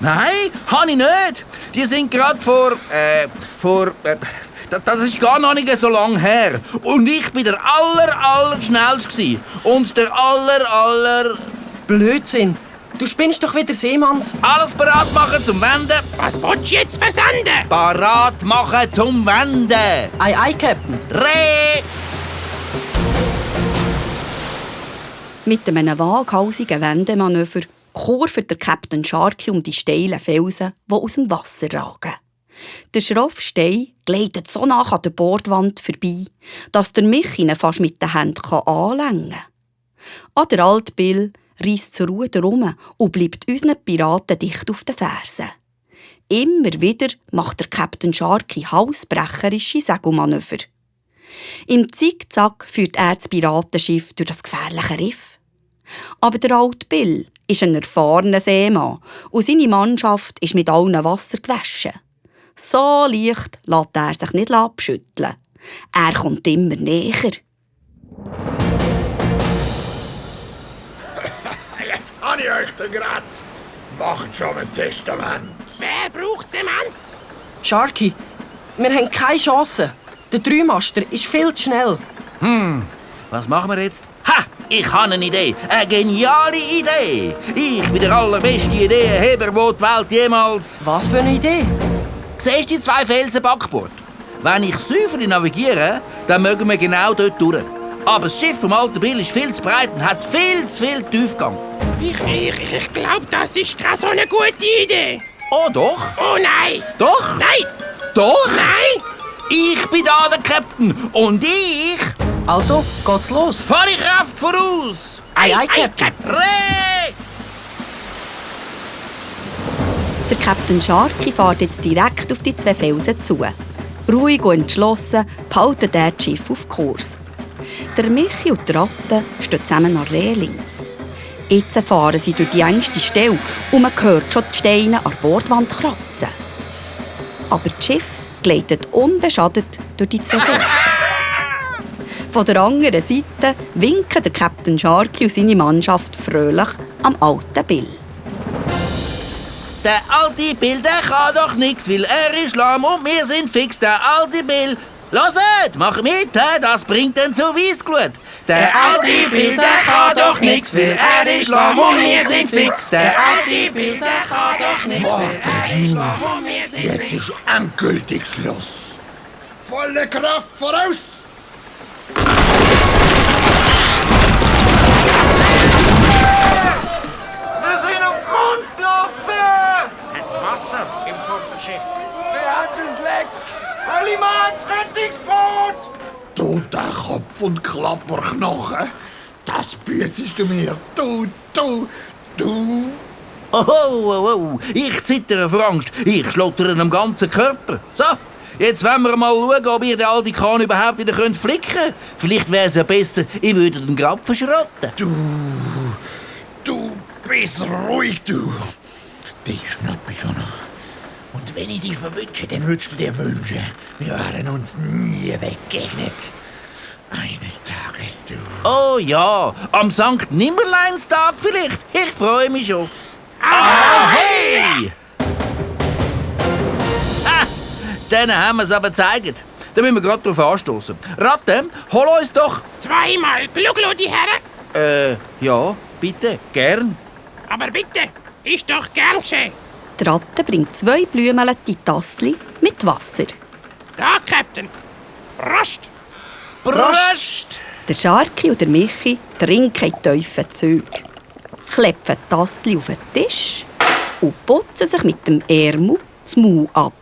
Nein, habe ich nicht. Die sind gerade das ist gar noch nicht so lange her. Und ich bin der Allerschnellste. Und der Blödsinn. Du spinnst doch wieder Seemanns. Alles parat machen zum Wenden. Was willst du jetzt versenden? Parat machen zum Wenden. Ei, Captain. Re! Mit einem waghausigen Wendemanöver kurvt der Captain Sharky um die steilen Felsen, die aus dem Wasser ragen. Der schroffe Stein gleitet so nah an der Bordwand vorbei, dass der Michi ihn fast mit den Händen anlängen kann. An der alte Bill reisst zur Ruder um und bleibt unseren Piraten dicht auf den Fersen. Immer wieder macht der Captain Sharky halsbrecherische Segelmanöver. Im Zickzack führt er das Piratenschiff durch das gefährliche Riff. Aber der alte Bill ist ein erfahrener Seemann und seine Mannschaft ist mit allen Wasser gewaschen. So leicht lässt er sich nicht abschütteln. Er kommt immer näher. Jetzt habe ich euch den Grat. Macht schon ein Testament. Wer braucht Zement? Sharky, wir haben keine Chance. Der Dreimaster ist viel zu schnell. Was machen wir jetzt? Ha! Ich habe eine Idee. Eine geniale Idee. Ich bin der allerbeste Ideenheber, den die Welt jemals... Was für eine Idee? Siehst du die 2 Felsen Backbord? Wenn ich säuferlich navigiere, dann mögen wir genau dort durch. Aber das Schiff vom alten Bill ist viel zu breit und hat viel zu viel Tiefgang. Ich glaube, das ist keine so eine gute Idee. Oh doch? Oh nein! Doch? Nein! Doch? Nein! Ich bin da der Captain und ich Also, geht's los. fahre die Kraft voraus. Ei, Captain. Re! Der Captain Sharky fährt jetzt direkt auf die 2 Felsen zu. Ruhig und entschlossen behalten er das Schiff auf Kurs. Der Michi und die Ratte stehen zusammen an der Reling. Jetzt fahren sie durch die engste Stelle und man hört schon die Steine an der Bordwand kratzen. Aber das Schiff gleitet unbeschadet durch die 2 Felsen. Von der anderen Seite winken der Captain Sharky und seine Mannschaft fröhlich am alten Bill. Der alte Bill, der kann doch nichts, weil er ist lahm und wir sind fix. Der alte Bill, hört, mach mit, das bringt ihn zu Weissglut. Der alte Bill, der kann doch nichts, weil er ist lahm und wir sind fix. Der alte Bill, der kann doch nichts, weil er ist lahm und wir sind fix. Jetzt ist endgültig Schluss. Volle Kraft voraus! Wir sind auf Grund gelaufen! Es hat Wasser im Vorderschiff. Wir haben das Leck! Öllimanns Rettungsboot! Du, der Kopf- und Klapperknochen, das büssest du mir. Du. Oh, ich zittere vor Angst. Ich schlottere am ganzen Körper. So, jetzt wollen wir mal schauen, ob ihr den alten Kahn überhaupt wieder flicken könnt. Vielleicht wäre es ja besser, ich würde den Grab verschrotten. Du bist ruhig, du. Dich schnapp ich schon noch. Und wenn ich dich verwünsche, dann würdest du dir wünschen, wir wären uns nie begegnet. Eines Tages, du. Oh ja, am Sankt Nimmerleinstag vielleicht. Ich freue mich schon. Hey! Denen haben wir es aber gezeigt. Da müssen wir gerade drauf anstoßen. Ratte, hol uns doch... 2-mal Gluglo, die Herren. Ja, bitte, gern. Aber bitte, ist doch gern geschehen. Die Ratte bringt 2 Blümchen in die Tassli mit Wasser. Da, Captain. Prost! Prost! Der Sharky und der Michi trinken in tiefen Zügen, klepfen die Tassli auf den Tisch und putzen sich mit dem Ärmel das Maul ab.